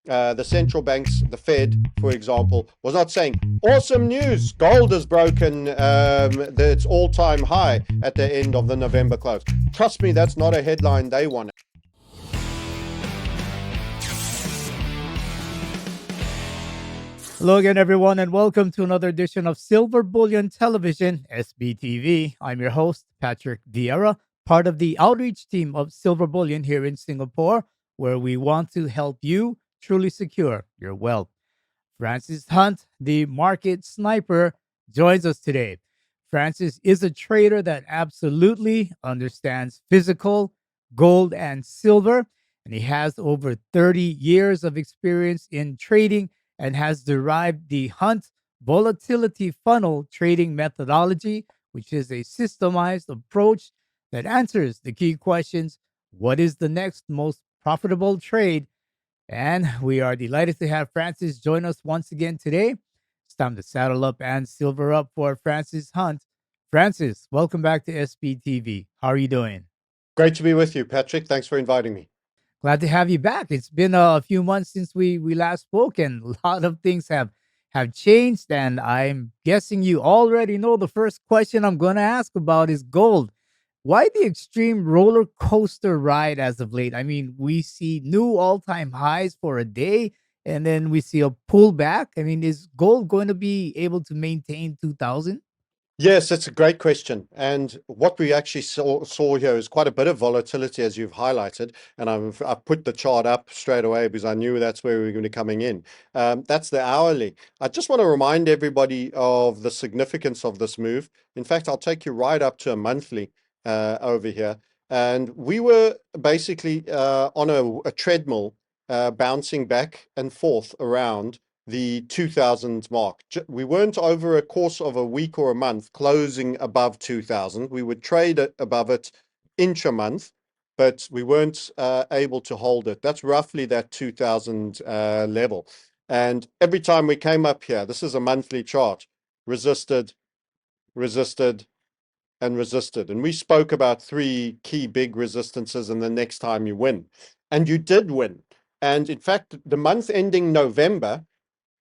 the central banks, the Fed, for example, was not saying, awesome news, gold has broken its all-time high at the end of the November close. Trust me, that's not a headline they want. Hello again, everyone, and welcome to another edition of Silver Bullion Television, SBTV. I'm your host, Patrick Vieira, part of the outreach team of Silver Bullion here in Singapore, where we want to help you truly secure your wealth. Francis Hunt, the market sniper, joins us today. Francis is a trader that absolutely understands physical, gold, and silver, and he has over 30 years of experience in trading and has derived the Hunt volatility funnel trading methodology, which is a systemized approach that answers the key questions: what is the next most profitable trade? And we are delighted to have Francis join us once again today. It's time to saddle up and silver up for Francis Hunt. Francis, welcome back to SBTV. How are you doing? Great to be with you, Patrick. Thanks for inviting me. Glad to have you back. It's been a few months since we last spoke, and a lot of things have changed. And I'm guessing you already know the first question I'm going to ask about is gold. Why the extreme roller coaster ride as of late? I mean, we see new all time highs for a day, and then we see a pullback. I mean, is gold going to be able to maintain 2000? Yes, it's a great question. And what we actually saw here is quite a bit of volatility, as you've highlighted. And I've put the chart up straight away because I knew that's where we were going to be coming in. That's the hourly. I just want to remind everybody of the significance of this move. In fact, I'll take you right up to a monthly over here. And we were basically on a treadmill, bouncing back and forth around the 2000 mark. We weren't over a course of a week or a month closing above 2000. We would trade above it intra-month, but we weren't able to hold it. That's roughly that 2000 level. And every time we came up here, this is a monthly chart, resisted, resisted, and resisted. And we spoke about three key big resistances, and the next time you win. And you did win. And in fact, the month ending November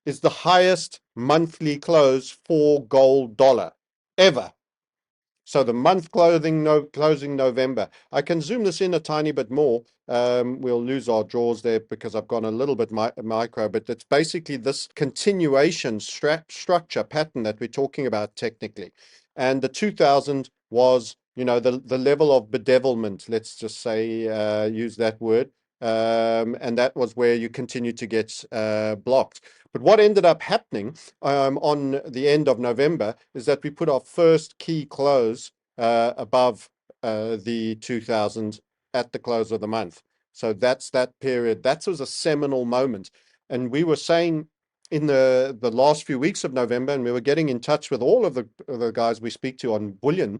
is the highest monthly close for gold dollar ever. So the month closing November. I can zoom this in a tiny bit more. We'll lose our draws there because I've gone a little bit micro, but it's basically this continuation structure pattern that we're talking about technically. And the 2000 was, the level of bedevilment, let's just say, use that word. And that was where you continue to get blocked. But what ended up happening on the end of November is that we put our first key close above the 2000 at the close of the month. So that's that period. That was a seminal moment. And we were saying in the last few weeks of November, and we were getting in touch with all of the guys we speak to on Bullion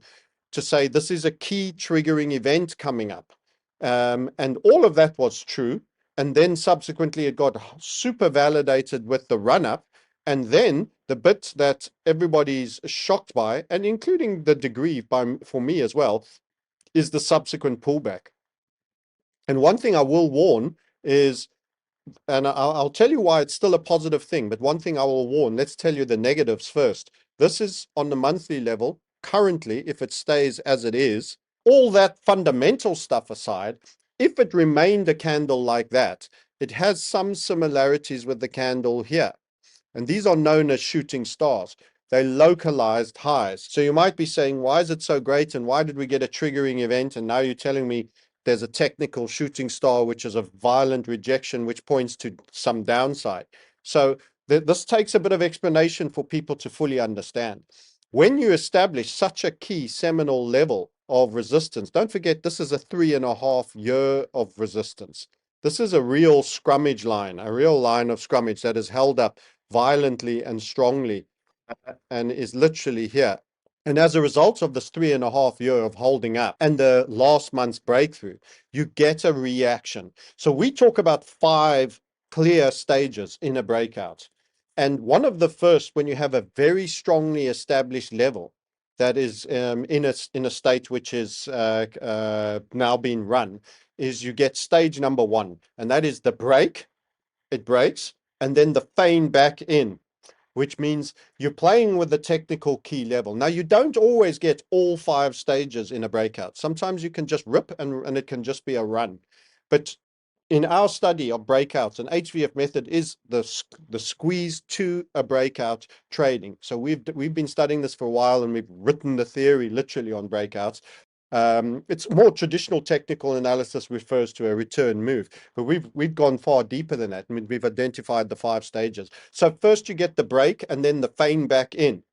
to say this is a key triggering event coming up. And all of that was true. And then subsequently it got super validated with the run up. And then the bit that everybody's shocked by, and including the degree for me as well, is the subsequent pullback. And one thing I will warn is, and I'll tell you why it's still a positive thing, but one thing I will warn, let's tell you the negatives first. This is on the monthly level. Currently, if it stays as it is, all that fundamental stuff aside, if it remained a candle like that, it has some similarities with the candle here. And these are known as shooting stars. They're localized highs. So you might be saying, why is it so great? And why did we get a triggering event? And now you're telling me there's a technical shooting star, which is a violent rejection, which points to some downside. So this takes a bit of explanation for people to fully understand. When you establish such a key seminal level of resistance, don't forget this is a 3.5 year of resistance. This is a real scrummage line, a real line of scrummage that is held up violently and strongly and is literally here. And as a result of this 3.5 year of holding up and the last month's breakthrough, you get a reaction. So we talk about 5 clear stages in a breakout. And one of the first, when you have a very strongly established level that is in a state which is now being run, is you get stage number 1, and that is the break it breaks, and then the feign back in, which means you're playing with the technical key level. Now, you don't always get all 5 stages in a breakout. Sometimes you can just rip and it can just be a run. But in our study of breakouts, an HVF method is the squeeze to a breakout trading. So we've been studying this for a while, and we've written the theory literally on breakouts. It's more traditional technical analysis refers to a return move, but we've gone far deeper than that. I mean, we've identified the 5 stages. So first you get the break and then the feign back in.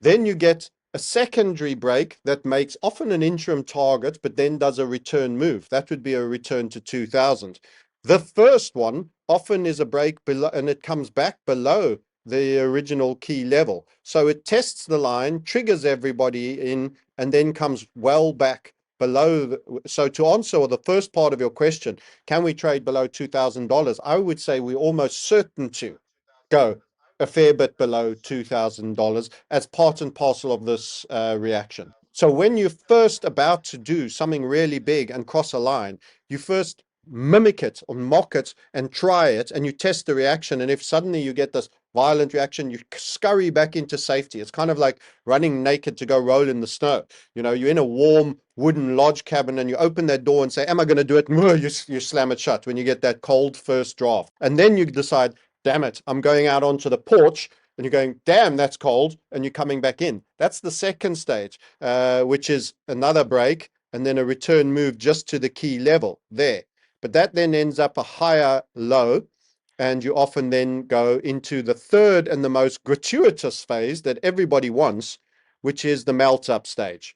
Then you get a secondary break that makes often an interim target, but then does a return move. That would be a return to 2000. The first one often is a break below, and it comes back below the original key level. So it tests the line, triggers everybody in, and then comes well back below. So to answer the first part of your question, can we trade below $2,000? I would say we're almost certain to go a fair bit below $2,000 as part and parcel of this reaction. So when you're first about to do something really big and cross a line, you first mimic it or mock it and try it, and you test the reaction. And if suddenly you get this violent reaction, you scurry back into safety. It's kind of like running naked to go roll in the snow. You know, you're in a warm wooden lodge cabin and you open that door and say, am I going to do it? You slam it shut when you get that cold first draft. And then you decide, damn it, I'm going out onto the porch. And you're going, damn, that's cold. And you're coming back in. That's the second stage, which is another break and then a return move just to the key level there. But that then ends up a higher low. And you often then go into the third and the most gratuitous phase that everybody wants, which is the melt up stage.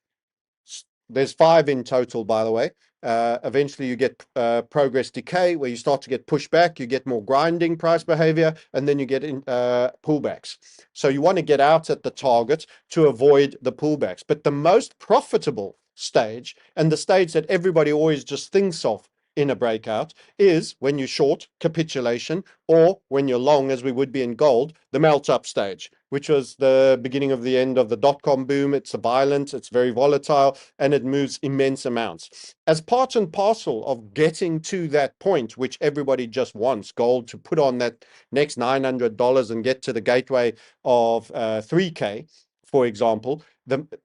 There's 5 in total, by the way. Eventually you get progress decay, where you start to get pushback, you get more grinding price behavior, and then you get in pullbacks. So you want to get out at the target to avoid the pullbacks. But the most profitable stage, and the stage that everybody always just thinks of in a breakout, is when you short, capitulation, or when you're long, as we would be in gold, the melt up stage, which was the beginning of the end of the dot-com boom. It's violent, it's very volatile, and it moves immense amounts. As part and parcel of getting to that point, which everybody just wants, gold to put on that next $900 and get to the gateway of 3K, for example,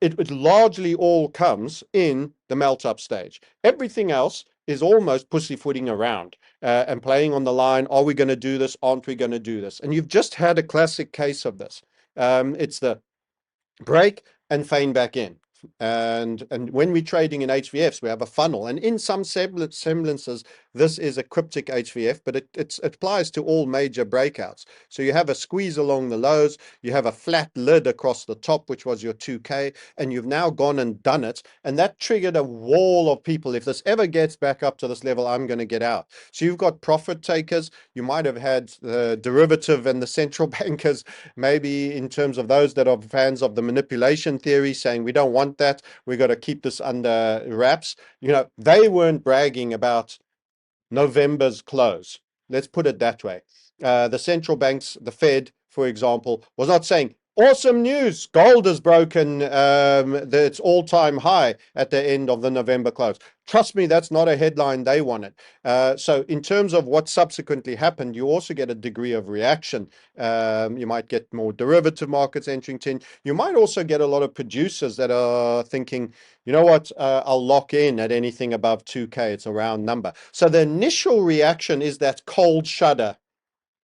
it largely all comes in the melt-up stage. Everything else is almost pussyfooting around and playing on the line. Are we going to do this? Aren't we going to do this? And you've just had a classic case of this. It's the break and feign back in. And when we're trading in HVFs, we have a funnel. And in some semblances, this is a cryptic HVF, but it applies to all major breakouts. So you have a squeeze along the lows, you have a flat lid across the top, which was your 2K, and you've now gone and done it. And that triggered a wall of people. If this ever gets back up to this level, I'm going to get out. So you've got profit takers. You might have had the derivative and the central bankers, maybe in terms of those that are fans of the manipulation theory, saying we don't want that, we got to keep this under wraps. You know, they weren't bragging about November's close. Let's put it that way. The central banks, the Fed, for example, was not saying, awesome news, gold has broken its all-time high at the end of the November close. Trust me, that's not a headline they wanted. So in terms of what subsequently happened, you also get a degree of reaction. You might get more derivative markets entering in. You might also get a lot of producers that are thinking, you know what, I'll lock in at anything above 2K. It's a round number. So the initial reaction is that cold shudder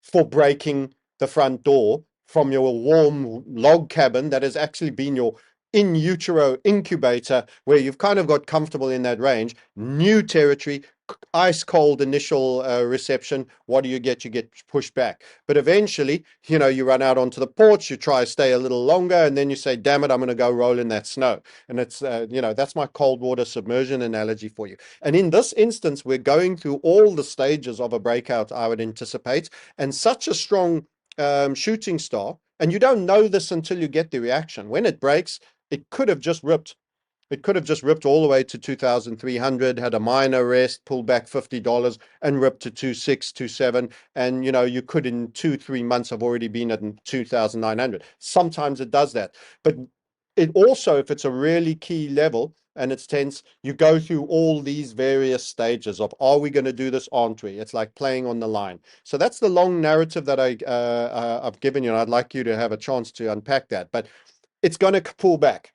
for breaking the front door from your warm log cabin that has actually been your in utero incubator, where you've kind of got comfortable in that range. New territory, ice cold initial reception. What do you get? You get pushed back. But eventually, you know, you run out onto the porch, you try to stay a little longer, and then you say, damn it, I'm going to go roll in that snow. And it's, you know, that's my cold water submersion analogy for you. And in this instance, we're going through all the stages of a breakout, I would anticipate, and such a strong shooting star. And you don't know this until you get the reaction. When it breaks, it could have just ripped. It could have just ripped all the way to 2,300, had a minor rest, pulled back $50 and ripped to 2.6, 2.7. And, you know, you could in 2-3 months have already been at 2,900. Sometimes it does that. But it also, if it's a really key level, and it's tense. You go through all these various stages of, are we going to do this? Aren't we? It's like playing on the line. So that's the long narrative that I've given you, and I'd like you to have a chance to unpack that. But it's going to pull back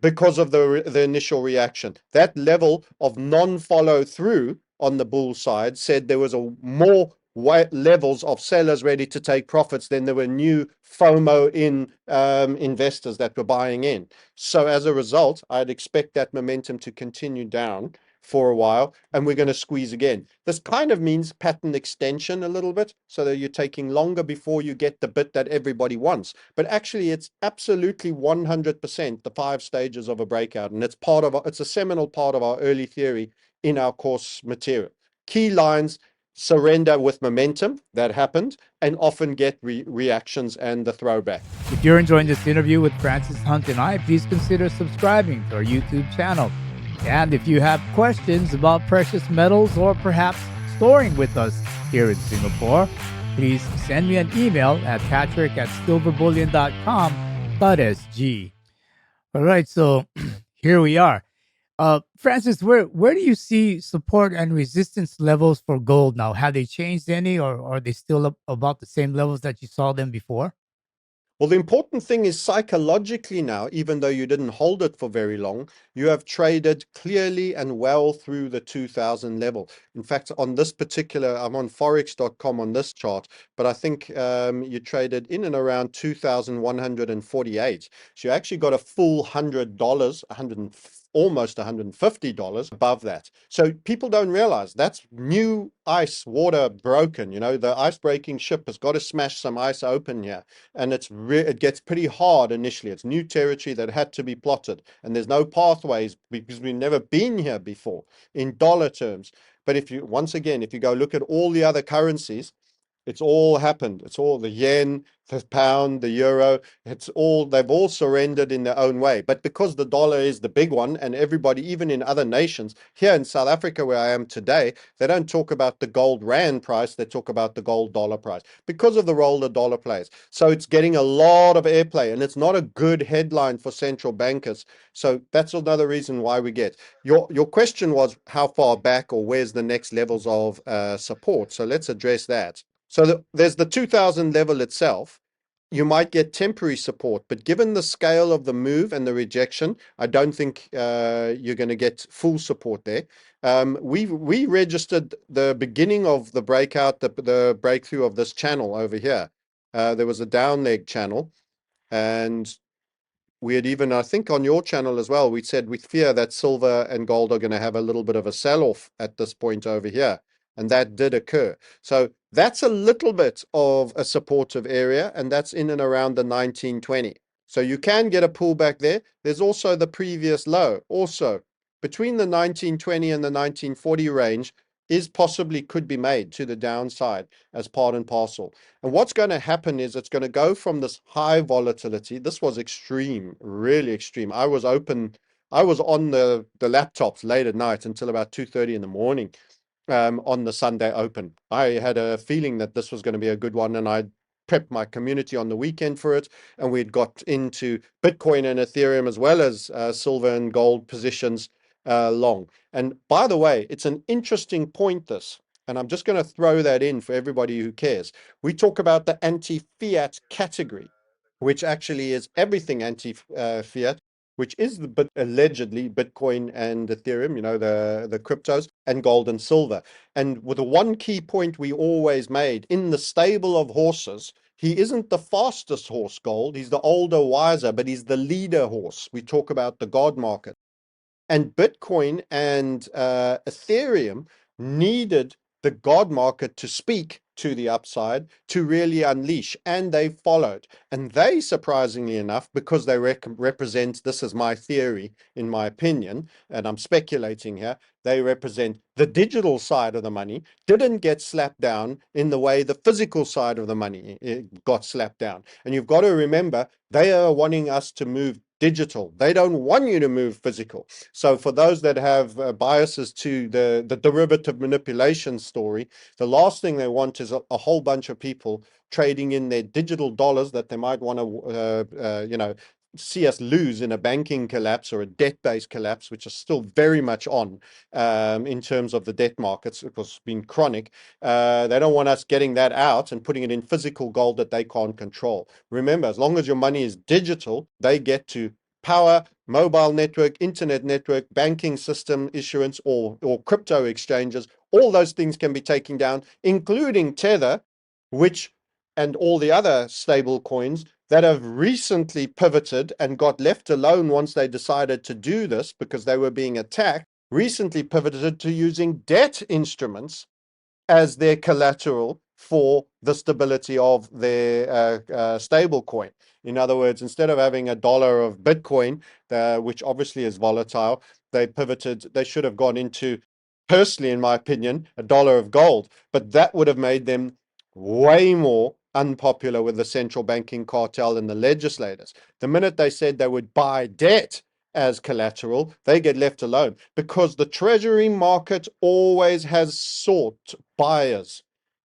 because of the initial reaction. That level of non-follow through on the bull side said there was a more levels of sellers ready to take profits than there were new FOMO in investors that were buying in. So as a result, I'd expect that momentum to continue down for a while, and we're going to squeeze again. This kind of means pattern extension a little bit, so that you're taking longer before you get the bit that everybody wants. But actually, it's absolutely 100% the 5 stages of a breakout, and it's a seminal part of our early theory in our course material. Key lines: surrender with momentum, that happened, and often get reactions and the throwback. If you're enjoying this interview with Francis Hunt and I, please consider subscribing to our YouTube channel. And if you have questions about precious metals or perhaps storing with us here in Singapore, please send me an email at patrick@silverbullion.com.sg. All right, so here we are. Francis, where do you see support and resistance levels for gold now? Have they changed any, or are they still about the same levels that you saw them before? Well, the important thing is psychologically now, even though you didn't hold it for very long, you have traded clearly and well through the 2000 level. In fact, on this particular, I'm on forex.com on this chart, but I think you traded in and around 2,148. So you actually got a full $100, almost $150 above that. So people don't realize that's new ice, water broken. The ice breaking ship has got to smash some ice open here. And it gets pretty hard initially. It's new territory that had to be plotted, and there's no pathways because we've never been here before in dollar terms. But if you go look at all the other currencies, it's all happened. It's all the yen, the pound, the euro. They've all surrendered in their own way. But because the dollar is the big one, and everybody, even in other nations, here in South Africa, where I am today, they don't talk about the gold rand price. They talk about the gold dollar price because of the role the dollar plays. So it's getting a lot of airplay, and it's not a good headline for central bankers. So that's another reason why we get. Your question was how far back, or where's the next levels of support. So let's address that. So there's the 2000 level itself. You might get temporary support, but given the scale of the move and the rejection, I don't think you're going to get full support there. We registered the beginning of the breakout, the breakthrough of this channel over here. There was a down leg channel, and we had even, I think on your channel as well, we said we fear that silver and gold are going to have a little bit of a sell-off at this point over here. And that did occur. So that's a little bit of a supportive area, and that's in and around the 1920. So you can get a pullback there. There's also the previous low. Also, between the 1920 and the 1940 range could be made to the downside as part and parcel. And what's going to happen is it's going to go from this high volatility. This was extreme, really extreme. I was on the laptops late at night until about 2:30 in the morning on the Sunday open. I had a feeling that this was going to be a good one, and I prepped my community on the weekend for it. And we'd got into Bitcoin and Ethereum as well as silver and gold positions long. And by the way, it's an interesting point, this. And I'm just going to throw that in for everybody who cares. We talk about the anti-fiat category, which actually is everything anti-fiat, which is allegedly Bitcoin and Ethereum, the cryptos, and gold and silver. And with the one key point we always made, in the stable of horses, he isn't the fastest horse, gold. He's the older, wiser, but he's the leader horse. We talk about the God market. And Bitcoin and Ethereum needed the God market to speak to the upside to really unleash, and they followed. And they, surprisingly enough, because they represent, this is my theory, in my opinion, and I'm speculating here, they represent the digital side of the money, didn't get slapped down in the way the physical side of the money got slapped down. And you've got to remember, they are wanting us to move digital. They don't want you to move physical. So for those that have biases to the derivative manipulation story, the last thing they want is a whole bunch of people trading in their digital dollars that they might want to, see us lose in a banking collapse or a debt-based collapse, which is still very much on in terms of the debt markets. It was been chronic. They don't want us getting that out and putting it in physical gold that they can't control. Remember, as long as your money is digital, they get to power, mobile network, internet network, banking system issuance, or crypto exchanges. All those things can be taken down, including Tether, which and all the other stable coins that have recently pivoted and got left alone once they decided to do this because they were being attacked, recently pivoted to using debt instruments as their collateral for the stability of their stable coin. In other words, instead of having $1 of Bitcoin, which obviously is volatile, they pivoted. They should have gone into, personally, in my opinion, $1 of gold, but that would have made them way more unpopular with the central banking cartel and the legislators. The minute they said they would buy debt as collateral, they get left alone because the treasury market always has sought buyers.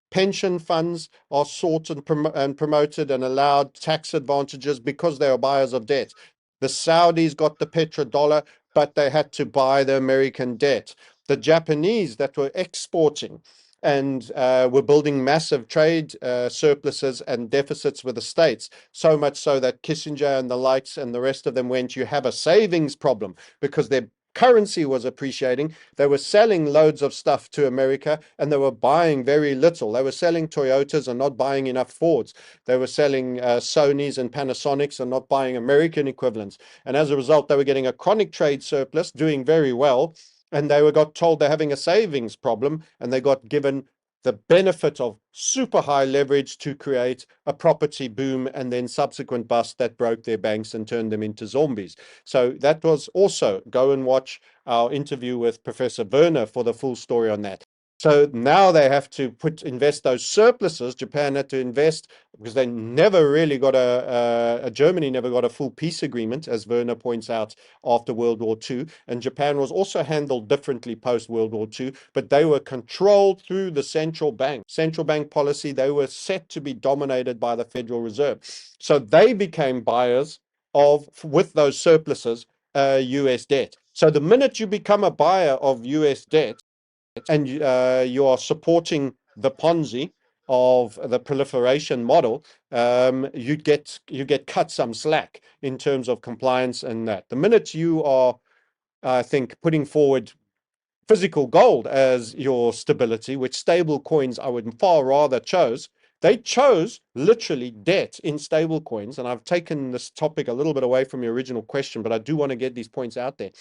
Pension funds are sought and promoted and allowed tax advantages because they are buyers of debt. The Saudis got the petrodollar, but they had to buy the American debt. The Japanese that were exporting and were building massive trade surpluses and deficits with the States, so much so that Kissinger and the likes and the rest of them went, you have a savings problem because their currency was appreciating. They were selling loads of stuff to America and they were buying very little. They were selling Toyotas and not buying enough Fords. They were selling Sonys and Panasonics and not buying American equivalents. And as a result, they were getting a chronic trade surplus, doing very well. And they got told they're having a savings problem, and they got given the benefit of super high leverage to create a property boom and then subsequent bust that broke their banks and turned them into zombies. So that was also, go and watch our interview with Professor Werner for the full story on that. So now they have to invest those surpluses. Japan had to invest because they never really got Germany never got a full peace agreement, as Werner points out, after World War II. And Japan was also handled differently post World War II, but they were controlled through the central bank policy. They were set to be dominated by the Federal Reserve. So they became buyers with those surpluses, US debt. So the minute you become a buyer of US debt, and you are supporting the Ponzi of the proliferation model, you get cut some slack in terms of compliance and that. The minute you are, I think, putting forward physical gold as your stability, which stable coins I would far rather chose. They chose literally debt in stable coins. And I've taken this topic a little bit away from your original question, but I do want to get these points out there.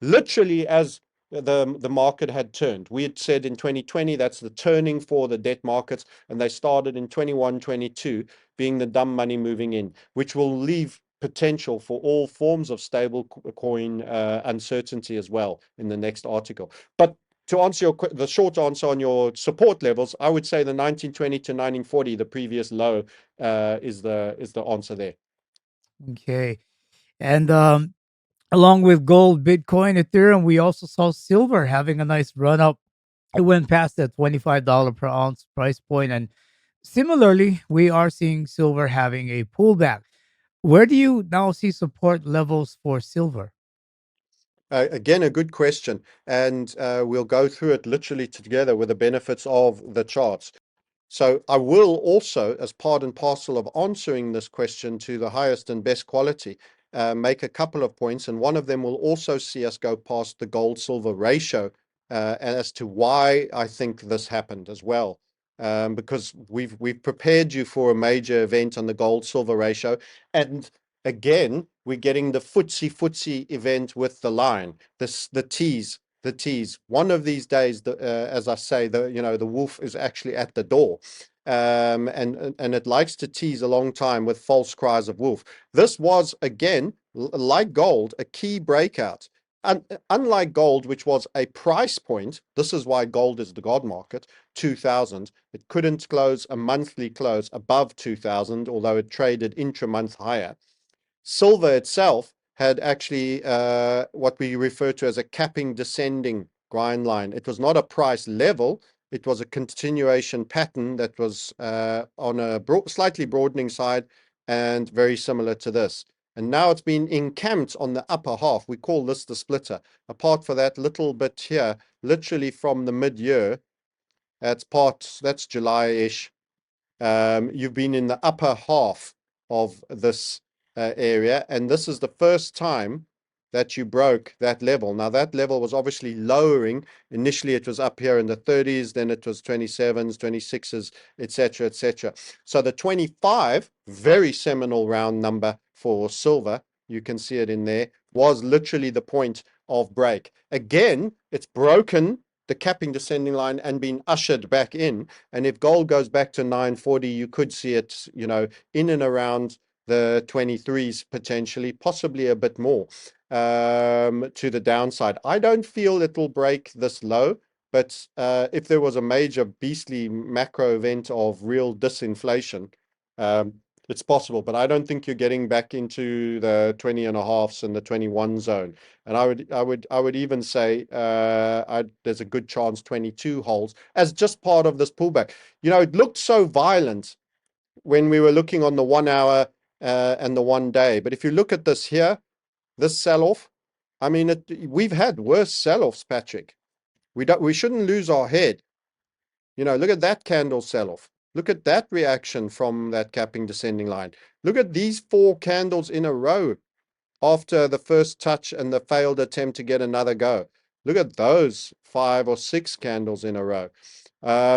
Literally, as the market had turned. We had said in 2020, that's the turning for the debt markets. And they started in 21, 22, being the dumb money moving in, which will leave potential for all forms of stable coin uncertainty as well in the next article. But to answer the short answer on your support levels, I would say the 1920 to 1940, the previous low, is the answer there. Okay. And along with gold, Bitcoin, Ethereum, we also saw silver having a nice run up. It went past the $25 per ounce price point, and similarly, we are seeing silver having a pullback. Where do you now see support levels for silver? Again, a good question, and we'll go through it literally together with the benefits of the charts. So I will also, as part and parcel of answering this question to the highest and best quality, make a couple of points, and one of them will also see us go past the gold-silver ratio as to why I think this happened as well. Because we've prepared you for a major event on the gold-silver ratio, and again, we're getting the footsie event with the line, the tease. The tease. One of these days, as I say, the wolf is actually at the door, and it likes to tease a long time with false cries of wolf. This was again, like gold, a key breakout. Unlike gold, which was a price point, this is why gold is the god market. 2000, it couldn't close a monthly close above 2000, although it traded intra-month higher. Silver itself had actually what we refer to as a capping descending grind line. It was not a price level. It was a continuation pattern that was on a slightly broadening side and very similar to this. And now it's been encamped on the upper half. We call this the splitter. Apart from that little bit here, literally from the mid-year, that's July-ish. You've been in the upper half of this area, and this is the first time that you broke that level. Now, that level was obviously lowering. Initially, it was up here in the 30s, then it was 27s, 26s, etc., etc. So the 25, very seminal round number for silver, you can see it in there, was literally the point of break. Again, it's broken the capping descending line and been ushered back in. And if gold goes back to 940, you could see it, in and around the 23s potentially, possibly a bit more to the downside. I don't feel it'll break this low, but if there was a major beastly macro event of real disinflation, it's possible, but I don't think you're getting back into the 20 and a halves and the 21 zone. And I would even say there's a good chance 22 holds as just part of this pullback. It looked so violent when we were looking on the 1 hour and the 1 day. But if you look at this here, this sell-off, I mean, we've had worse sell-offs, Patrick. We shouldn't lose our head. Look at that candle sell-off. Look at that reaction from that capping descending line. Look at these 4 candles in a row after the first touch and the failed attempt to get another go. Look at those 5 or 6 candles in a row.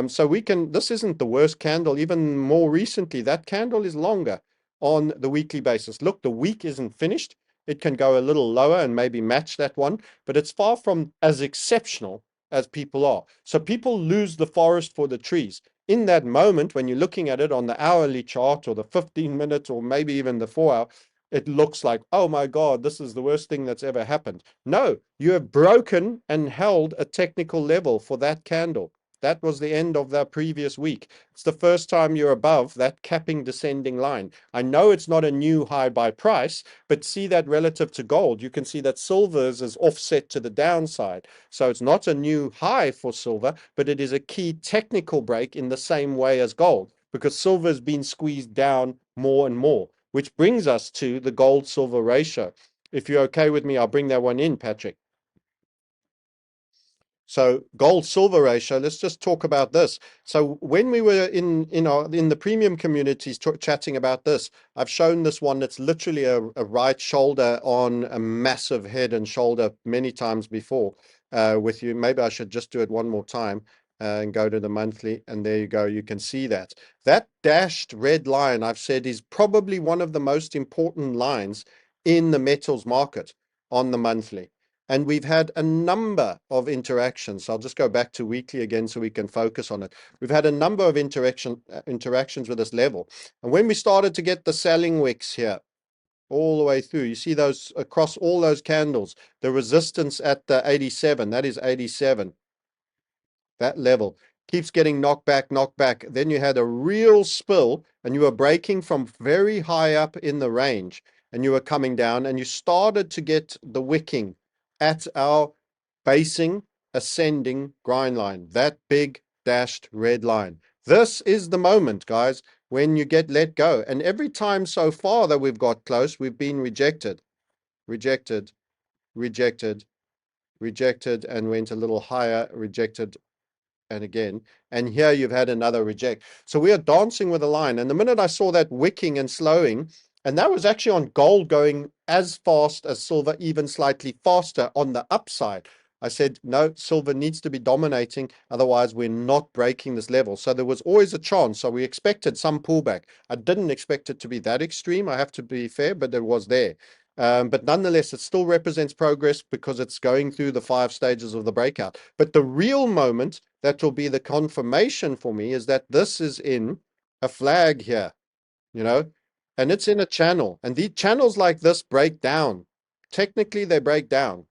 So this isn't the worst candle. Even more recently, that candle is longer on the weekly basis. Look, the week isn't finished. It can go a little lower and maybe match that one, but it's far from as exceptional as people are. So people lose the forest for the trees. In that moment, when you're looking at it on the hourly chart or the 15-minute or maybe even the 4-hour, it looks like, oh my God, this is the worst thing that's ever happened. No, you have broken and held a technical level for that candle. That was the end of the previous week. It's the first time you're above that capping descending line. I know it's not a new high by price, but see that relative to gold. You can see that silver's is offset to the downside. So it's not a new high for silver, but it is a key technical break in the same way as gold, because silver has been squeezed down more and more, which brings us to the gold-silver ratio. If you're okay with me, I'll bring that one in, Patrick. So gold-silver ratio, let's just talk about this. So when we were in the premium communities chatting about this, I've shown this one that's literally a right shoulder on a massive head and shoulder many times before with you. Maybe I should just do it one more time and go to the monthly, and there you go. You can see that. That dashed red line, I've said, is probably one of the most important lines in the metals market on the monthly. And we've had a number of interactions. So I'll just go back to weekly again so we can focus on it. We've had a number of interactions with this level. And when we started to get the selling wicks here, all the way through, you see those across all those candles, the resistance at the 87, that is 87, that level keeps getting knocked back. Then you had a real spill and you were breaking from very high up in the range and you were coming down and you started to get the wicking at our basing ascending grind line, that big dashed red line. This is the moment, guys, when you get let go. And every time so far that we've got close, we've been rejected, rejected, rejected, rejected, and went a little higher, rejected, and again, and here you've had another reject. So we are dancing with a line. And the minute I saw that wicking and slowing, and that was actually on gold going as fast as silver, even slightly faster on the upside, I said, no, silver needs to be dominating. Otherwise, we're not breaking this level. So there was always a chance. So we expected some pullback. I didn't expect it to be that extreme. I have to be fair, but it was there. But nonetheless, it still represents progress because it's going through the 5 stages of the breakout. But the real moment that will be the confirmation for me is that this is in a flag here, and it's in a channel. And these channels like this break down. Technically, they break down.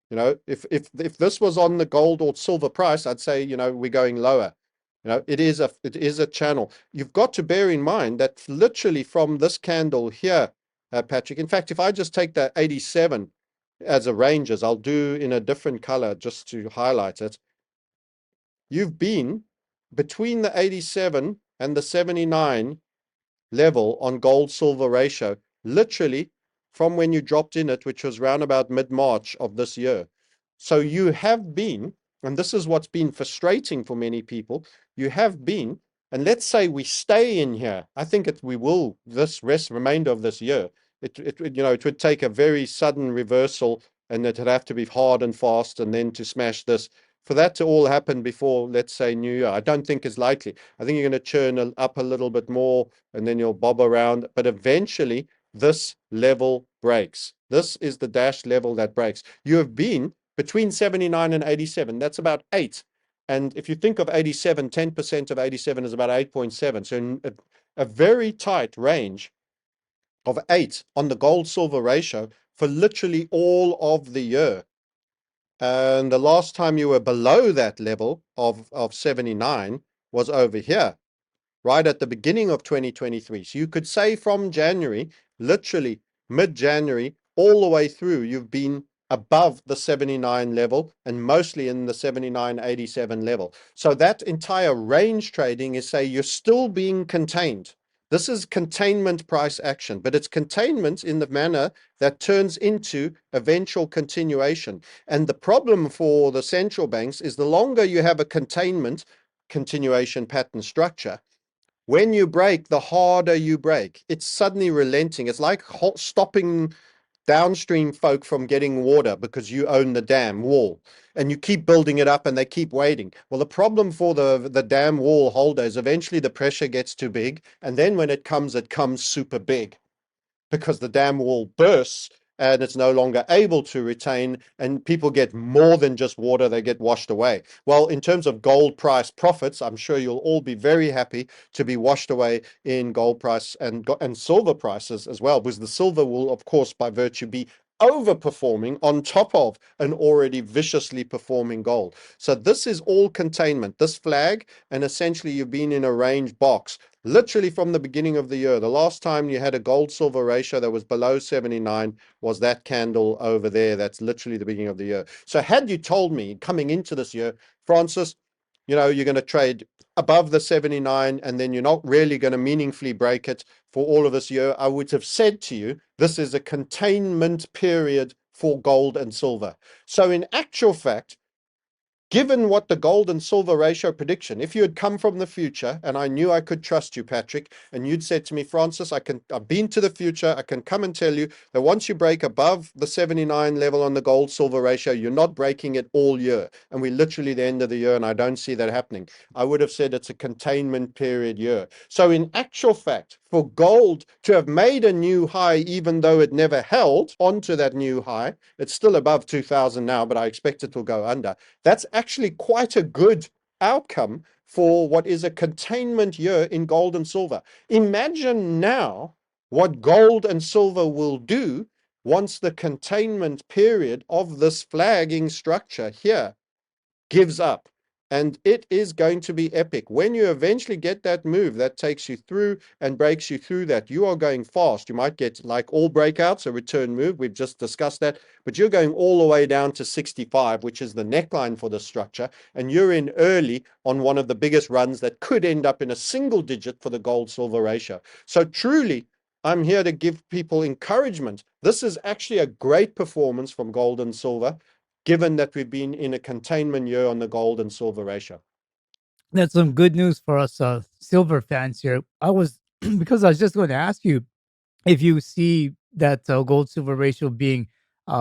If this was on the gold or silver price, I'd say, we're going lower. It is a channel. You've got to bear in mind that literally from this candle here, Patrick. In fact, if I just take the 87 as a ranges, I'll do in a different color just to highlight it. You've been between the 87 and the 79 level on gold silver ratio, literally from when you dropped in it, which was around about mid-March of this year. So you have been, and this is what's been frustrating for many people, you have been, and let's say we stay in here. I think we will this remainder of this year. It would take a very sudden reversal, and it'd have to be hard and fast, and then to smash this. For that to all happen before, let's say, New Year, I don't think is likely. I think you're going to churn up a little bit more, and then you'll bob around. But eventually, this level breaks. This is the dash level that breaks. You have been between 79 and 87. That's about 8. And if you think of 87, 10% of 87 is about 8.7. So in a very tight range of 8 on the gold-silver ratio for literally all of the year. And the last time you were below that level of 79 was over here, right at the beginning of 2023. So you could say from January, literally mid-January, all the way through, you've been above the 79 level and mostly in the 79.87 level. So that entire range trading is, say, you're still being contained. This is containment price action, but it's containment in the manner that turns into eventual continuation. And the problem for the central banks is the longer you have a containment continuation pattern structure, when you break, the harder you break. It's suddenly relenting. It's like stopping downstream folk from getting water because you own the dam wall and you keep building it up and they keep waiting. Well, the problem for the dam wall holders, eventually the pressure gets too big. And then when it comes super big, because the dam wall bursts and it's no longer able to retain, and people get more than just water, they get washed away. Well, in terms of gold price profits, I'm sure you'll all be very happy to be washed away in gold price and silver prices as well, because the silver will, of course, by virtue be overperforming on top of an already viciously performing gold. So this is all containment, this flag, and essentially you've been in a range box literally from the beginning of the year. The last time you had a gold-silver ratio that was below 79 was that candle over there. That's literally the beginning of the year. So had you told me coming into this year, Francis, you're going to trade above the 79 and then you're not really going to meaningfully break it for all of this year, I would have said to you, this is a containment period for gold and silver. So in actual fact, given what the gold and silver ratio prediction, if you had come from the future and I knew I could trust you, Patrick, and you'd said to me, Francis, I've been to the future, I can come and tell you that once you break above the 79 level on the gold silver ratio, you're not breaking it all year. And we're literally the end of the year and I don't see that happening. I would have said it's a containment period year. So in actual fact, for gold to have made a new high, even though it never held onto that new high, it's still above 2000 now, but I expect it will go under. That's actually quite a good outcome for what is a containment year in gold and silver. Imagine now what gold and silver will do once the containment period of this flagging structure here gives up. And it is going to be epic. When you eventually get that move that takes you through and breaks you through that, you are going fast. You might get, like all breakouts, a return move. We've just discussed that. But you're going all the way down to 65, which is the neckline for the structure. And you're in early on one of the biggest runs that could end up in a single digit for the gold-silver ratio. So truly, I'm here to give people encouragement. This is actually a great performance from gold and silver, given that we've been in a containment year on the gold and silver ratio. That's some good news for us silver fans here. Because I was just going to ask you if you see that gold silver ratio being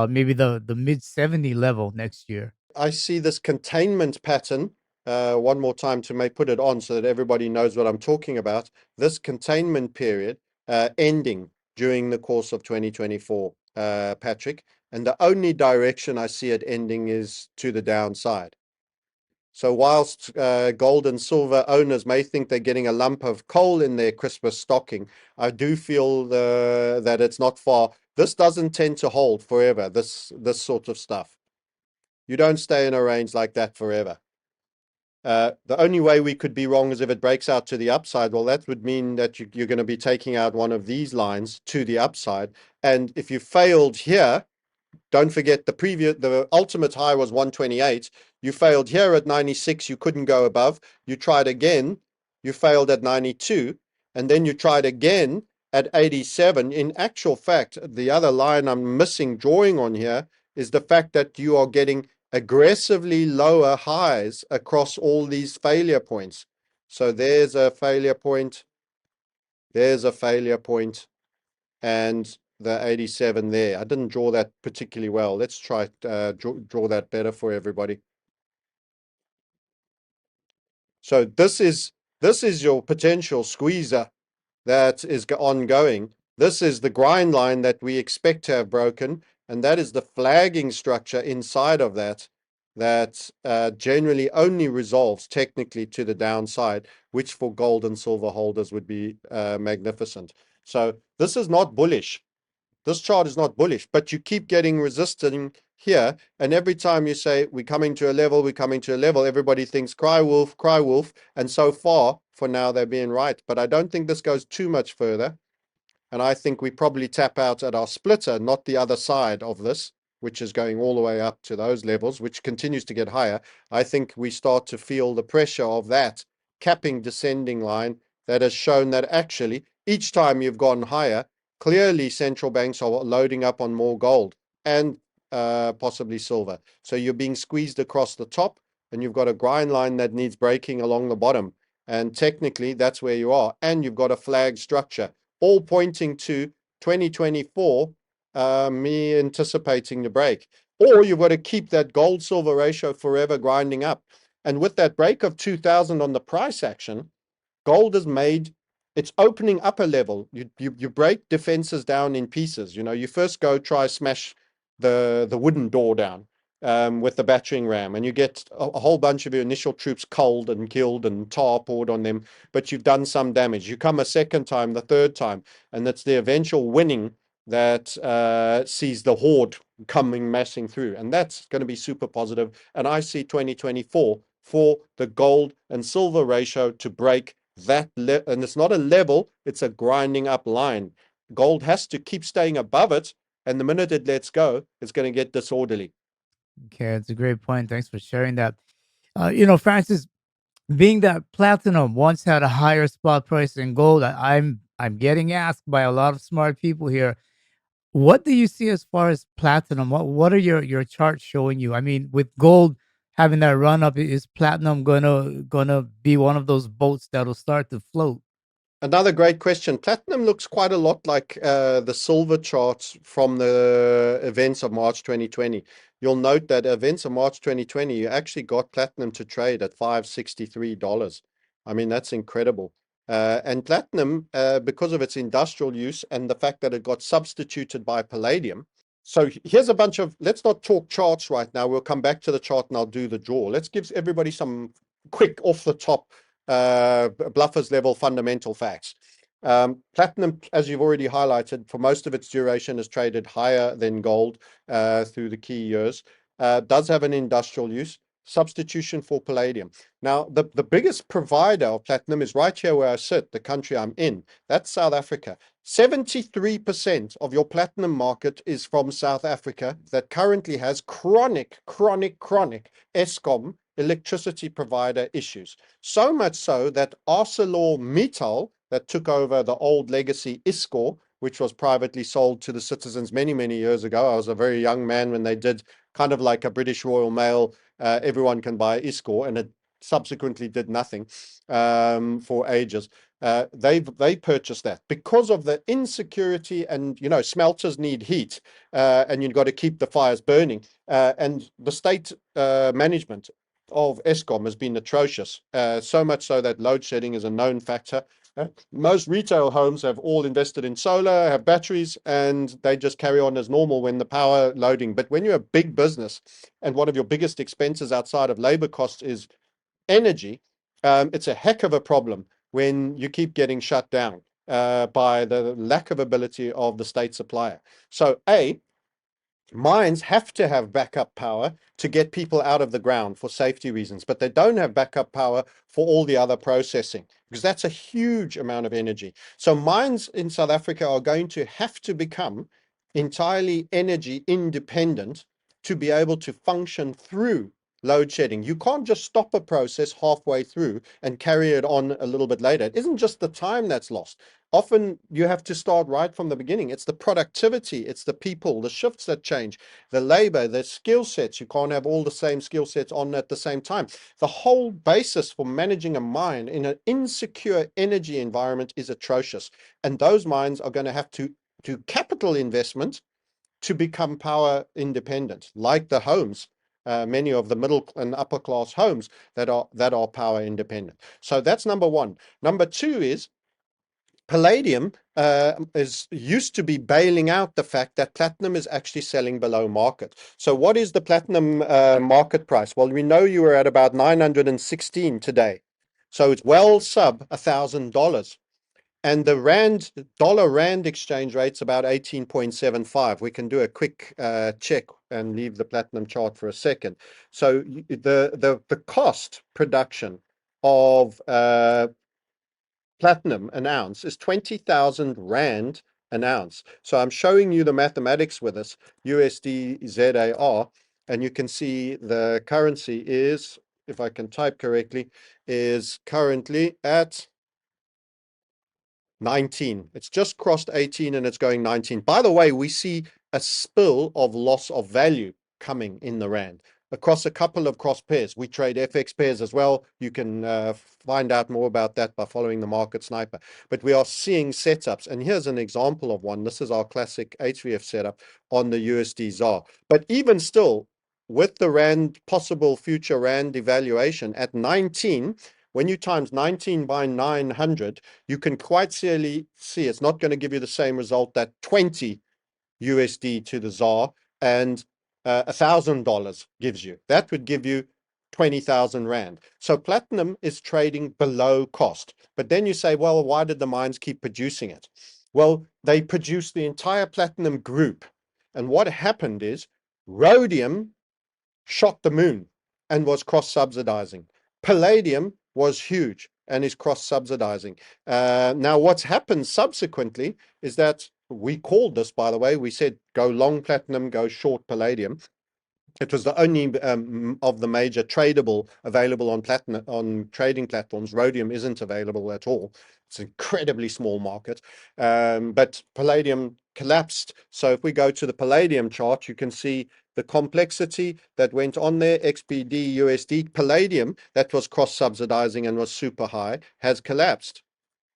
maybe the mid 70 level next year. I see this containment pattern, one more time to put it on so that everybody knows what I'm talking about. This containment period ending during the course of 2024, Patrick. And the only direction I see it ending is to the downside. So whilst gold and silver owners may think they're getting a lump of coal in their Christmas stocking, I do feel that it's not far. This doesn't tend to hold forever, this sort of stuff. You don't stay in a range like that forever. The only way we could be wrong is if it breaks out to the upside. Well, that would mean that you're going to be taking out one of these lines to the upside. And if you failed here, don't forget the ultimate high was 128. You failed here at 96. You couldn't go above. You tried again. You failed at 92. And then you tried again at 87. In actual fact, the other line I'm missing drawing on here is the fact that you are getting aggressively lower highs across all these failure points. So there's a failure point, there's a failure point, and the 87 there. I didn't draw that particularly well. Let's try draw that better for everybody. So this is your potential squeezer that is ongoing. This is the grind line that we expect to have broken, and that is the flagging structure inside of that that generally only resolves technically to the downside, which for gold and silver holders would be magnificent. So this is not bullish. This chart is not bullish, but you keep getting resisting here. And every time you say, we're coming to a level, we're coming to a level, everybody thinks, cry wolf, cry wolf. And so far, for now, they're being right. But I don't think this goes too much further. And I think we probably tap out at our splitter, not the other side of this, which is going all the way up to those levels, which continues to get higher. I think we start to feel the pressure of that capping descending line that has shown that actually each time you've gone higher, clearly central banks are loading up on more gold and possibly silver. So you're being squeezed across the top, and you've got a grind line that needs breaking along the bottom. And technically, that's where you are. And you've got a flag structure, all pointing to 2024, me anticipating the break. Or you've got to keep that gold silver ratio forever grinding up. And with that break of 2000 on the price action, gold has made it's opening up a level. You break defenses down in pieces. You first go try smash the wooden door down with the battering ram, and you get a whole bunch of your initial troops culled and killed and tar poured on them, but you've done some damage. You come a second time, the third time, and it's the eventual winning that sees the horde coming massing through, and that's going to be super positive. And I see 2024 for the gold and silver ratio to break that, and it's not a level, it's a grinding up line. Gold has to keep staying above it, and the minute it lets go, it's going to get disorderly. Okay, that's a great point. Thanks for sharing that. Francis, being that platinum once had a higher spot price than gold, I'm getting asked by a lot of smart people here. What do you see as far as platinum? What are your charts showing you? I mean, with gold having that run up, is platinum gonna be one of those boats that'll start to float? Another great question. Platinum looks quite a lot like the silver charts from the events of March 2020. You'll note that events of March 2020, you actually got platinum to trade at $563. I mean, that's incredible. And platinum, because of its industrial use and the fact that it got substituted by palladium. So here's a bunch of, let's not talk charts right now. We'll come back to the chart and I'll do the draw. Let's give everybody some quick off the top bluffers level fundamental facts. Platinum, as you've already highlighted, for most of its duration is traded higher than gold through the key years. Does have an industrial use. Substitution for palladium. Now, the biggest provider of platinum is right here where I sit, the country I'm in. That's South Africa. 73% of your platinum market is from South Africa that currently has chronic Eskom electricity provider issues. So much so that ArcelorMittal, that took over the old legacy Iscor, which was privately sold to the citizens many years ago. I was a very young man when they did kind of like a British Royal Mail, everyone can buy Iscor, and it subsequently did nothing for ages. They purchased that because of the insecurity, and smelters need heat, and you've got to keep the fires burning. And the state management of Eskom has been atrocious, so much so that load shedding is a known factor. Most retail homes have all invested in solar, have batteries, and they just carry on as normal when the power loading. But when you're a big business and one of your biggest expenses outside of labor costs is energy, it's a heck of a problem when you keep getting shut down by the lack of ability of the state supplier. So, mines have to have backup power to get people out of the ground for safety reasons, but they don't have backup power for all the other processing, because that's a huge amount of energy. So mines in South Africa are going to have to become entirely energy independent to be able to function through load shedding. You can't just stop a process halfway through and carry it on a little bit later. It isn't just the time that's lost. often you have to start right from the beginning. It's the productivity, it's the people, the shifts that change, the labor, the skill sets. You can't have all the same skill sets on at the same time. The whole basis for managing a mine in an insecure energy environment is atrocious. And those mines are going to have to do capital investment to become power independent, like the homes, many of the middle and upper class homes that are power independent. So that's number one. Number two is Palladium is used to be bailing out the fact that platinum is actually selling below market. So what is the platinum market price? Well, we know you were at about 916 today. So it's well sub $1,000. And the rand, dollar rand exchange rate's about 18.75. We can do a quick check and leave the platinum chart for a second. So the cost production of platinum an ounce is 20,000 rand an ounce. So I'm showing you the mathematics with this USD ZAR, and you can see the currency is, if I can type correctly, is currently at 19. It's just crossed 18 and it's going 19. By the way, we see a spill of loss of value coming in the rand across a couple of cross pairs. We trade FX pairs as well. You can find out more about that by following the market sniper. But we are seeing setups, and here's an example of one. This is our classic HVF setup on the USD ZAR. But even still, with the rand, possible future rand devaluation at 19, when you times 19 by 900, you can quite clearly see it's not going to give you the same result that 20 USD to the ZAR and $1,000 gives you. That would give you 20,000 Rand. So platinum is trading below cost. But then you say, well, why did the mines keep producing it? Well, they produced the entire platinum group. And what happened is rhodium shot the moon and was cross-subsidizing. Palladium was huge and is cross-subsidizing. Now, what's happened subsequently is that we called this, by the way, we said go long platinum, go short palladium. It was the only of the major tradable available on platinum on trading platforms. Rhodium isn't available at all. It's an incredibly small market, but Palladium collapsed. So if we go to the Palladium chart, you can see the complexity that went on there. XPD USD Palladium that was cross-subsidizing and was super high has collapsed.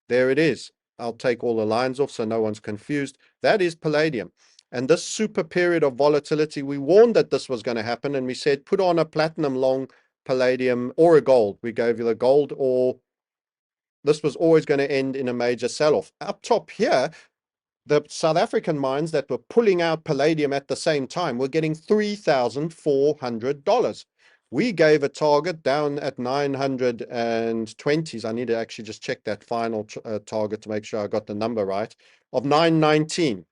There it is. I'll take all the lines off so no one's confused. That is Palladium. And this super period of volatility, we warned that this was going to happen. And we said, put on a platinum long Palladium or a gold. We gave you the gold, or this was always going to end in a major sell-off. Up top here, the South African mines that were pulling out Palladium at the same time were getting $3,400. We gave a target down at 920s. I need to actually just check that final target to make sure I got the number right, of 919.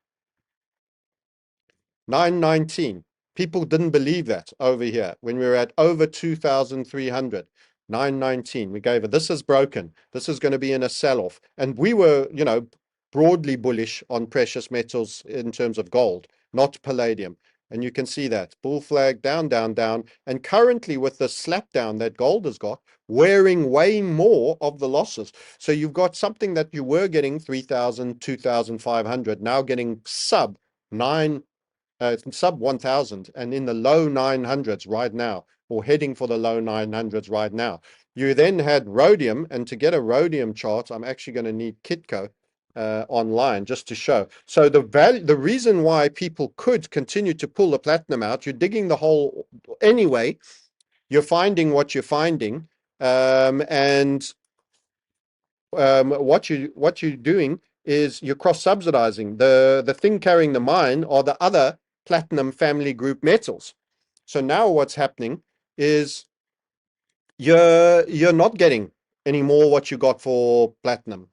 919. People didn't believe that over here when we were at over 2,300. 919. We gave it. This is broken. This is going to be in a sell-off. And we were, broadly bullish on precious metals in terms of gold, not palladium. And you can see that. Bull flag down, down, down. And currently with the slap down that gold has got, wearing way more of the losses. So you've got something that you were getting 3,000, 2,500, now getting sub 1,000 and in the low 900s right now, or heading for the low 900s right now. You then had rhodium, and to get a rhodium chart, I'm actually going to need Kitco online just to show. So the reason why people could continue to pull the platinum out, you're digging the hole anyway, you're finding what you're finding, and what you're doing is you're cross-subsidizing. The thing carrying the mine are the other platinum family group metals. So now what's happening is you're not getting any more what you got for platinum,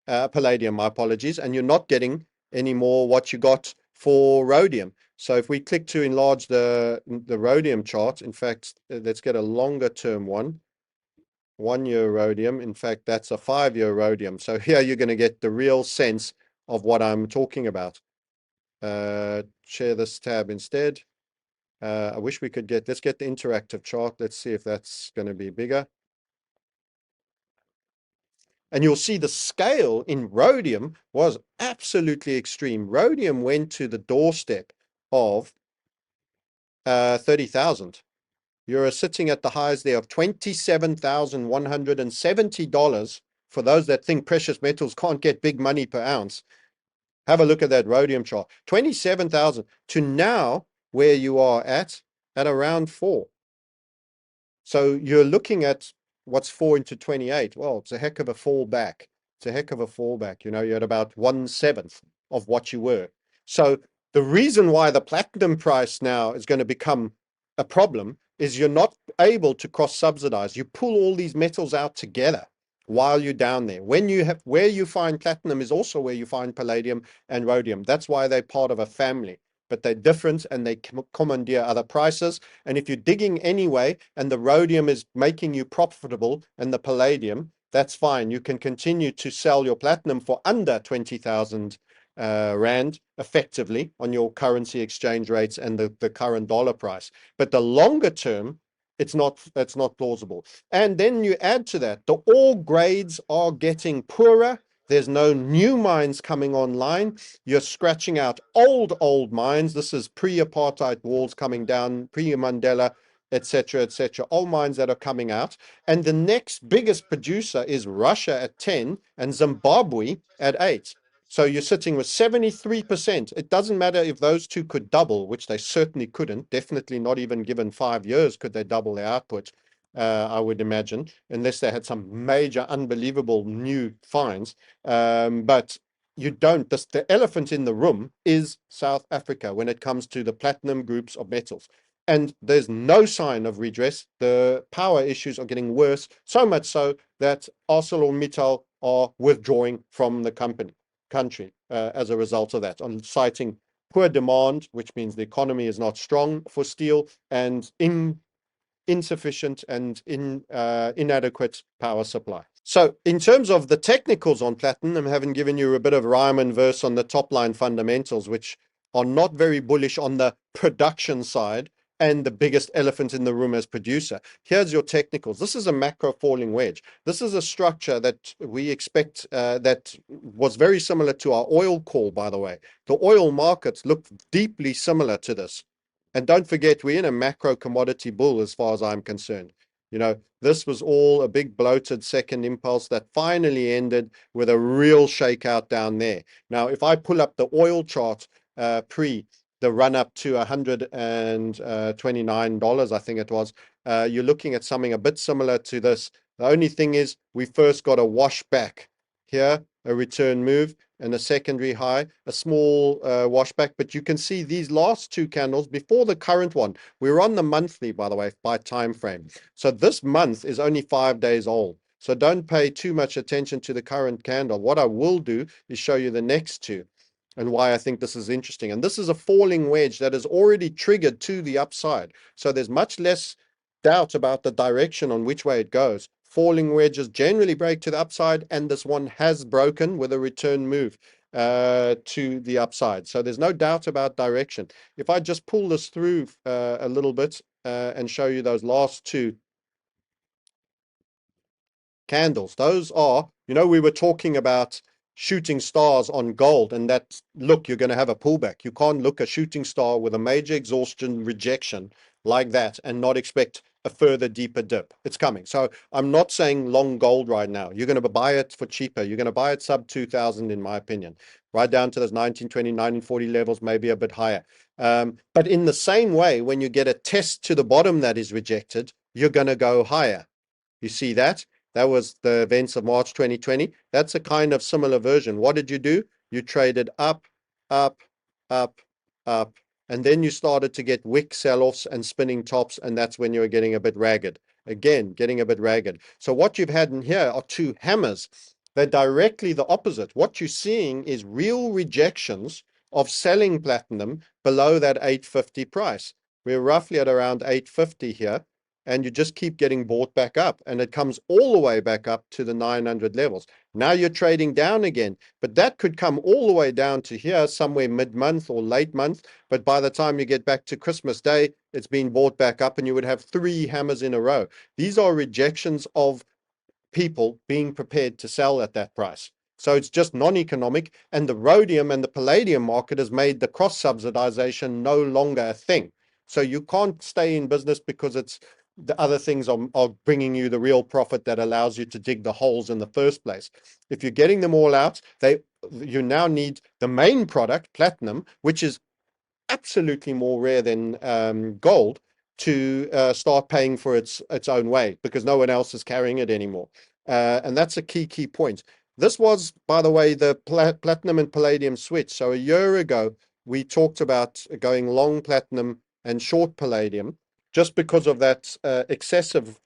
palladium, my apologies, and you're not getting any more what you got for rhodium. So if we click to enlarge the rhodium chart, in fact, let's get a longer term one. 1 year rhodium. In fact, that's a 5-year rhodium. So here you're going to get the real sense of what I'm talking about. Share this tab instead. I wish we could let's get the interactive chart. Let's see if that's going to be bigger. And you'll see the scale in rhodium was absolutely extreme. Rhodium went to the doorstep of 30,000. You're sitting at the highs there of $27,170. For those that think precious metals can't get big money per ounce, have a look at that rhodium chart. 27,000 to now where you are at around 4. So you're looking at what's 4 into 28. Well, it's a heck of a fallback. It's a heck of a fallback. You're at about 1/7 of what you were. So the reason why the platinum price now is going to become a problem is you're not able to cross subsidize. You pull all these metals out together while you're down there. Where you find platinum is also where you find palladium and rhodium. That's why they're part of a family, but they're different and they commandeer other prices. And if you're digging anyway, and the rhodium is making you profitable and the palladium, that's fine. You can continue to sell your platinum for under 20,000 Rand effectively on your currency exchange rates and the current dollar price. But the longer term, that's not plausible. And then you add to that, the ore grades are getting poorer. There's no new mines coming online. You're scratching out old mines. This is pre-apartheid walls coming down, pre-Mandela, etc., etc. Old mines that are coming out. And the next biggest producer is Russia at 10 and Zimbabwe at 8. So you're sitting with 73%. It doesn't matter if those two could double, which they certainly couldn't, definitely not even given 5 years could they double their output, I would imagine, unless they had some major, unbelievable new finds. But you don't. The elephant in the room is South Africa when it comes to the platinum groups of metals. And there's no sign of redress. The power issues are getting worse, so much so that ArcelorMittal are withdrawing from the country as a result of that, on citing poor demand, which means the economy is not strong for steel, and insufficient and inadequate power supply. So in terms of the technicals on platinum, I haven't given you a bit of rhyme and verse on the top line fundamentals, which are not very bullish on the production side and the biggest elephant in the room as producer. Here's your technicals. This is a macro falling wedge. This is a structure that we expect that was very similar to our oil call, by the way. The oil markets look deeply similar to this. And don't forget, we're in a macro commodity bull as far as I'm concerned. This was all a big bloated second impulse that finally ended with a real shakeout down there. Now, if I pull up the oil chart pre the run up to $129, I think it was, you're looking at something a bit similar to this. The only thing is we first got a wash back here, a return move, and a secondary high, a small washback. But you can see these last two candles before the current one. We're on the monthly, by the way, by time frame. So this month is only 5 days old. So don't pay too much attention to the current candle. What I will do is show you the next two and why I think this is interesting. And this is a falling wedge that is already triggered to the upside. So there's much less doubt about the direction on which way it goes. Falling wedges generally break to the upside, and this one has broken with a return move to the upside. So there's no doubt about direction. If I just pull this through a little bit and show you those last two candles, those are, we were talking about shooting stars on gold, and that, look, you're going to have a pullback. You can't look a shooting star with a major exhaustion rejection like that and not expect a further deeper dip. It's coming. So I'm not saying long gold right now. You're going to buy it for cheaper. You're going to buy it sub 2000, in my opinion, right down to those 1920, 1940 levels, maybe a bit higher. But in the same way, when you get a test to the bottom that is rejected, you're going to go higher. You see that? That was the events of March 2020. That's a kind of similar version. What did you do? You traded up, up, up, up, and then you started to get wick sell-offs and spinning tops, and that's when you were getting a bit ragged. Again, getting a bit ragged. So what you've had in here are two hammers. They're directly the opposite. What you're seeing is real rejections of selling platinum below that 850 price. We're roughly at around 850 here, and you just keep getting bought back up, and it comes all the way back up to the 900 levels. Now you're trading down again, but that could come all the way down to here somewhere mid-month or late month, but by the time you get back to Christmas Day, it's been bought back up, and you would have 3 hammers in a row. These are rejections of people being prepared to sell at that price. So it's just non-economic, and the rhodium and the palladium market has made the cross-subsidization no longer a thing. So you can't stay in business because it's the other things are bringing you the real profit that allows you to dig the holes in the first place. If you're getting them all out, you now need the main product, platinum, which is absolutely more rare than gold, to start paying for its own way, because no one else is carrying it anymore. And that's a key point. This was, by the way, the platinum and palladium switch. So a year ago, we talked about going long platinum and short palladium just because of that excessive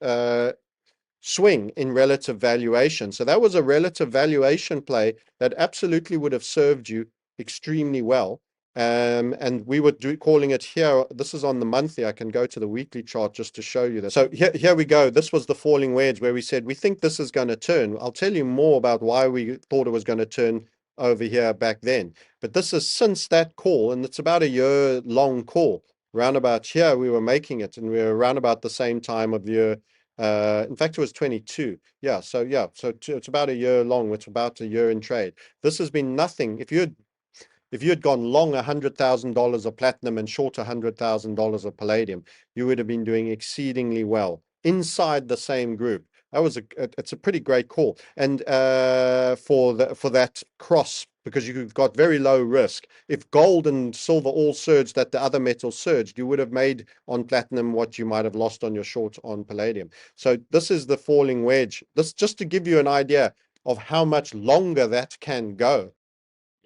swing in relative valuation. So that was a relative valuation play that absolutely would have served you extremely well. And we were calling it here. This is on the monthly. I can go to the weekly chart just to show you this. So here we go. This was the falling wedge where we said, we think this is going to turn. I'll tell you more about why we thought it was going to turn over here back then. But this is since that call, and it's about a year long call. Round about here, we were making it, and we were around about the same time of year. In fact, it was 22. Yeah, so it's about a year long. It's about a year in trade. This has been nothing. If you had gone long $100,000 of platinum and short $100,000 of palladium, you would have been doing exceedingly well inside the same group. It's a pretty great call, and for that cross, because you've got very low risk. If gold and silver all surged that the other metals surged, you would have made on platinum what you might have lost on your short on palladium. So this is the falling wedge. This just to give you an idea of how much longer that can go.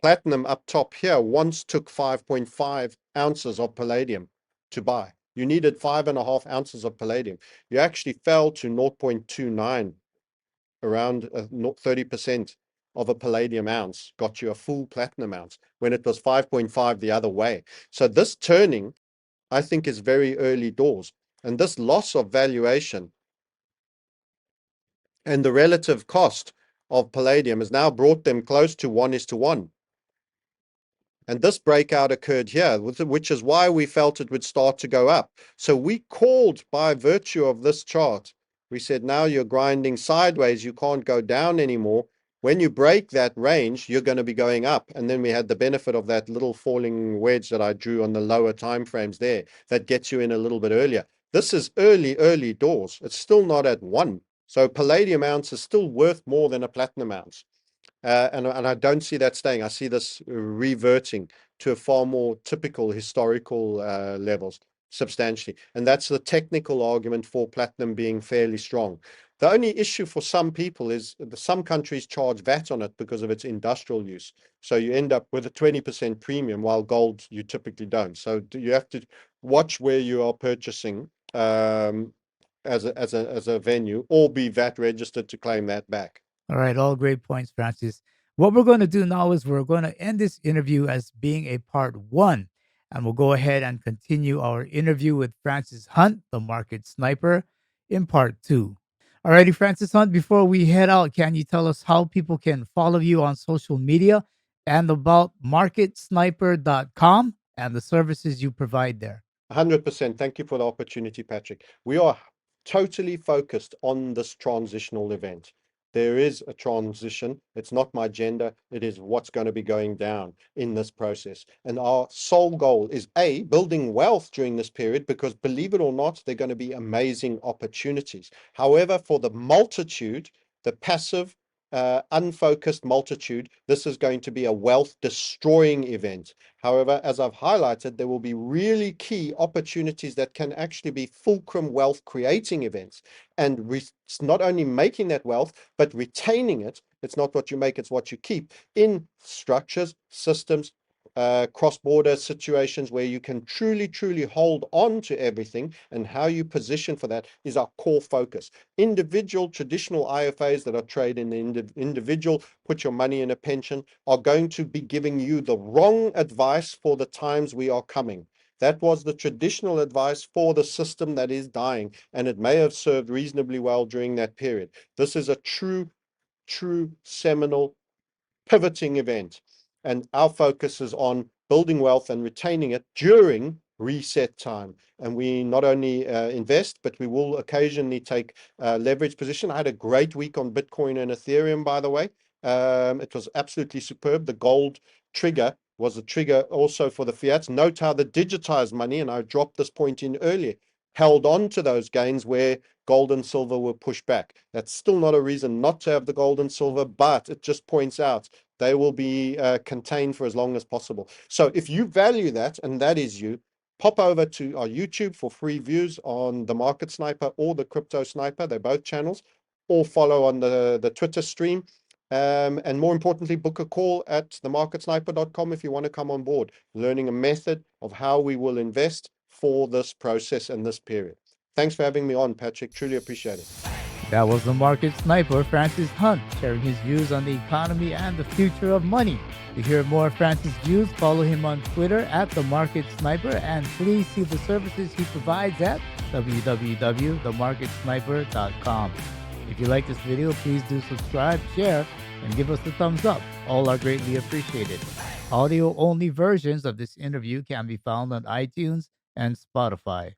Platinum up top here once took 5.5 ounces of palladium to buy. You needed 5.5 ounces of palladium. You actually fell to 0.29, around 30% of a palladium ounce, got you a full platinum ounce when it was 5.5 the other way. So this turning, I think, is very early doors. And this loss of valuation and the relative cost of palladium has now brought them close to 1:1. And this breakout occurred here, which is why we felt it would start to go up. So we called, by virtue of this chart, we said, now you're grinding sideways, you can't go down anymore. When you break that range, you're going to be going up. And then we had the benefit of that little falling wedge that I drew on the lower time frames there that gets you in a little bit earlier. This is early doors. It's still not at 1. So palladium ounce is still worth more than a platinum ounce. And I don't see that staying. I see this reverting to a far more typical historical levels substantially. And that's the technical argument for platinum being fairly strong. The only issue for some people is some countries charge VAT on it because of its industrial use. So you end up with a 20% premium, while gold you typically don't. So you have to watch where you are purchasing as a venue, or be VAT registered to claim that back. All right, all great points, Francis. What we're going to do now is we're going to end this interview as being a part one, and we'll go ahead and continue our interview with Francis Hunt, the market sniper, in part two. Alrighty, Francis Hunt, before we head out, can you tell us how people can follow you on social media and about marketsniper.com and the services you provide there? 100%. Thank you for the opportunity, Patrick. We are totally focused on this transitional event. There is a transition. It's not my agenda. It is what's going to be going down in this process. And our sole goal is A, building wealth during this period, because believe it or not, there are going to be amazing opportunities. However, for the multitude, the passive, unfocused multitude, this is going to be a wealth destroying event. However, as I've highlighted, there will be really key opportunities that can actually be fulcrum wealth creating events. And not only making that wealth, but retaining it. It's not what you make, it's what you keep in structures, systems, cross-border situations where you can truly hold on to everything, and how you position for that is our core focus. Individual traditional IFAs that are trading the individual, put your money in a pension, are going to be giving you the wrong advice for the times we are coming. That was the traditional advice for the system that is dying, and it may have served reasonably well during that period. This is a true seminal pivoting event, and our focus is on building wealth and retaining it during reset time. And we not only invest, but we will occasionally take leverage position. I had a great week on Bitcoin and Ethereum, by the way. It was absolutely superb. The gold trigger was a trigger also for the fiat. Note how the digitized money, and I dropped this point in earlier, held on to those gains where gold and silver were pushed back. That's still not a reason not to have the gold and silver, but it just points out they will be contained for as long as possible. So if you value that, and that is you, pop over to our YouTube for free views on the Market Sniper or the Crypto Sniper. They're both channels, or follow on the Twitter stream. And more importantly, book a call at themarketsniper.com if you want to come on board, learning a method of how we will invest for this process and this period. Thanks for having me on, Patrick. Truly appreciate it. That was the market sniper, Francis Hunt, sharing his views on the economy and the future of money. To hear more of Francis' views, follow him on Twitter at the Market Sniper, and please see the services he provides at www.themarketsniper.com. If you like this video, please do subscribe, share, and give us a thumbs up. All are greatly appreciated. Audio-only versions of this interview can be found on iTunes and Spotify.